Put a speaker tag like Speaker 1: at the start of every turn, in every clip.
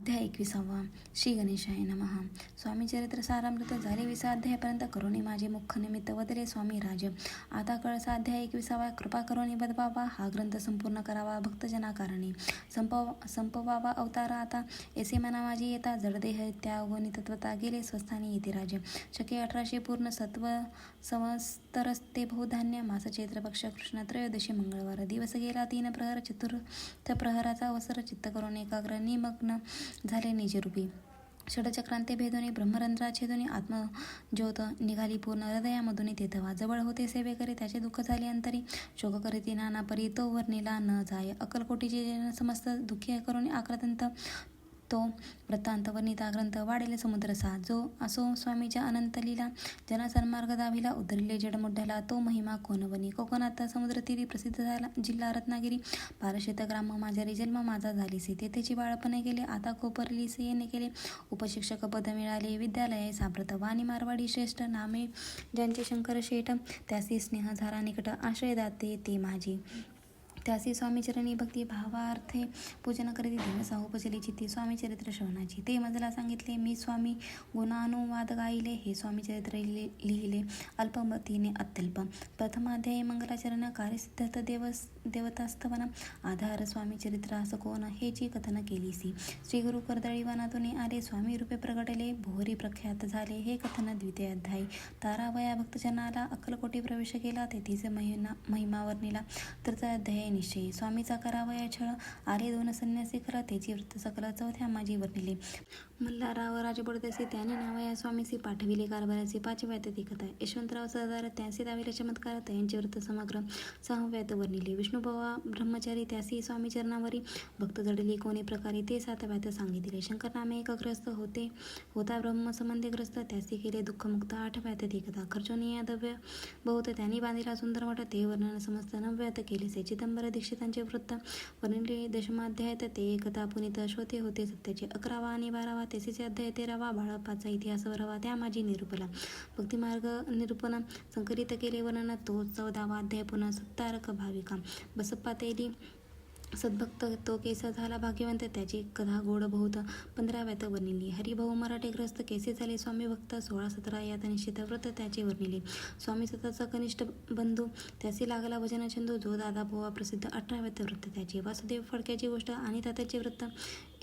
Speaker 1: अध्याय 21. श्री गणेशाय नमः. स्वामी चरित्र सारामृत झाले 20 अध्यायापर्यंत. करुणी माझे मुख निमित्त वदले स्वामी राज. आता कळसा अध्याय 21. कृपा करुणी बदबाबा. हा ग्रंथ संपूर्ण करावा भक्तजनाकारणी. संपवावा अवतार आता. ऐसे मना माझी येता. जडदेह त्यागोनी तत्वता गेले स्वस्थानी येते राज. शके 1800 पूर्ण सत्व संवत्सरस्ते बहुधान्य. मास चैत्र पक्ष कृष्ण त्रयोदशी मंगळवार. दिवस गेला 3 प्रहर. चतुर्थ प्रहराचा अवसर. चित्त करून एकाग्र निमग्न झाले निजरूपी. षडचक्रांते भेदोनी ब्रह्मरंध्रा छेदोनी आत्मज्योत निघाली पूर्ण हृदयामधून तेथवा. जवळ होते सेवे करे त्याचे दुःख झाले अंतरी. शोक करीती नाना परी तो वर्णिला न जाय. अक्कलकोटीचे जन समस्त दुःखी करून आक्रांत. तो वृत्तांत वर्णिता ग्रंथ वाढेल समुद्रसा. जो असो स्वामीच्या अनंत लीला. जना सन्मार्ग दाविला उद्धरिले जडमुड्याला. तो महिमा कोणवनी. कोकणात समुद्रतीरी प्रसिद्ध झाला जिल्हा रत्नागिरी. पारशेत ग्राम माझ्यारी जन्म माझा झालीसे. तेथेची बाळपणे गेले आता कोपरलीसे येणे केले. उपशिक्षक पद मिळाले विद्यालये साप्रत. वाणी मारवाडी श्रेष्ठ नामे ज्यांचे शंकर शेठ. त्यासी स्नेह झाला निकट आश्रय दाते ते माझी. त्यासी स्वामी चरणी भक्ती भावार्थे पूजन करीती दिवसा उपजली चित्ती स्वामी चरित्र श्रवणाची. ते मजला सांगितले मी स्वामी गुणानुवाद गायले. हे स्वामी चरित्र लिहिले अल्पमतीने अत्यल्प. प्रथमाध्यायी मंगलाचरण कार्यसिद्धार्थ देवतास्तवन. आधार स्वामी चरित्र असं कोण हेची कथन केलीसी. श्री गुरु कर्दळी वनातून आले स्वामी रूपे प्रगटले. भोरी प्रख्यात झाले हे कथन द्वितीय अध्यायी. तारावया भक्तजनाला अक्कलकोटी प्रवेश केला. तेथीच महिमा वर्णिला. तृतीय अध्याय निश्चयी. स्वामीचा करावया छळ. आले 2 संन्यासी खर. त्याची वृत्त सकल चौथ्या माझी वर्णिले. मल्हारराव राजबडदेसी त्याने नावया स्वामीसी पाठविले कारभाराचे. 5व्यात ती कथा. यशवंतराव सरदार त्यासी दाविले चमत्कार. त्यांचे वृत्त समग्र 6व्यात वर्णिले. विष्णुबवा ब्रह्मचारी त्यासी स्वामी चरणावरी. भक्त जडली कोणी प्रकारे ते 7व्यात सांगितले. शंकर नामे एक ग्रस्त होता ब्रह्मसंबंधी ग्रस्त. त्यासी केले दुःखमुक्त. 8व्यात ती कथा. खर्चोनिया दव्य बहुत त्यांनी बांधिला सुंदर मठ. ते वर्णन समस्त 9व्यात केलेसे. चिदंबर दीक्षितांचे वृत्त वर्णिले 10माध्यायात. ते कथा पुनीत श्रोते होते सत्याचे. 11वा आणि 12वा. तेसीचे अध्याय 13वा. बाळप्पाचा इतिहास 12वा. त्या माझी निरूपला. भक्तिमार्ग निरूपण संकलित केले वर्णन. तो 14वा अध्याय. पुन्हा सत्तारक भाविका. बसप्पा तेली सद्भक्त. तो केसा झाला भाग्यवंत. त्याची कथा गोड बहुत 15व्यात वर्णिली. हरिभाऊ मराठे ग्रस्त. केसे झाले स्वामी भक्त. 16-17 यात निश्चित व्रत त्याचे वर्णिले. स्वामी स्वतःचा कनिष्ठ बंधू. त्यासी लागला भजन छंदू. जो दादा पोवा प्रसिद्ध. 18व्यात वृत्त त्याचे. वासुदेव फडक्याची गोष्ट आणि तात्याचे वृत्त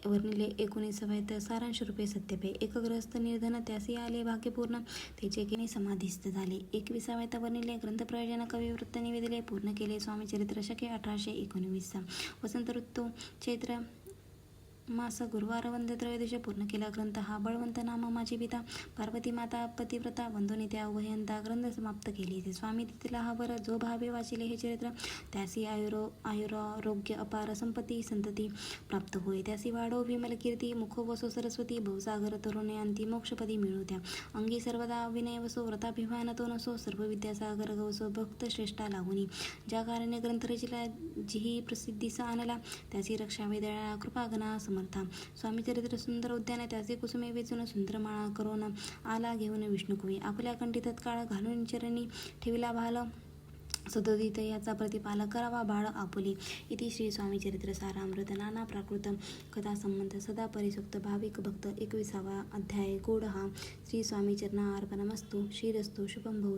Speaker 1: वर्णिले. 19व्यात सारांश रूपे सत्यपे. एक ग्रस्त निर्धन. त्यासी आले भाग्यपूर्ण. त्याचे केने समाधीस्थ झाले. 21व्यात वर्णिले. ग्रंथप्रयोजन कवी वृत्त निवेदिले. पूर्ण केले स्वामी चरित्र. शके 1819. वसंत ऋतू चैत्र मास गुरुवार वंद्य त्रयोदशी. पूर्ण केला ग्रंथ हा. बळवंत नाम माझी पिता. पार्वती माता पतिव्रता. वंदोनी त्या उभयंता. ग्रंथ समाप्त केली. स्वामी तिथला हा वर. जो भावे वाचिले हे चरित्र. त्यासी आयुरारोग्य अपार संपत्ती संतती प्राप्त होय. त्यासी वाढो विमल कीर्ती. मुखो वसो सरस्वती. भवसागर तरुणे अंती मोक्षपदी मिळो त्या. अंगी सर्वदा विनय वसो. व्रताभिमान तो नसो. सर्व विद्यासागर गवसो. भक्त श्रेष्ठा लागुनी. ज्या कारणे ग्रंथ रचिला जिही प्रसिद्धीस आणला. त्यासी रक्षा वेदळा कृपागणा समर्था. स्वामी चरित्र सुंदर उद्यान. त्याचे कुसुमे वेचून सुंदर माळा करून आला घेऊन विष्णुकुवी. आपल्या कंठी तत्काळ घालून चरणी ठेविला भाल. सदोदित याचा प्रतिपाल करावा बाळ आपुले. इति श्री स्वामी चरित्र सारामृत. नाना प्राकृत कथा संबंध सदा परिसुक्त भाविक भक्त. 21वा अध्याय. गोड हा. श्री स्वामी चरणार्पणमस्तु. श्रीरस्तु शुभं भवतु.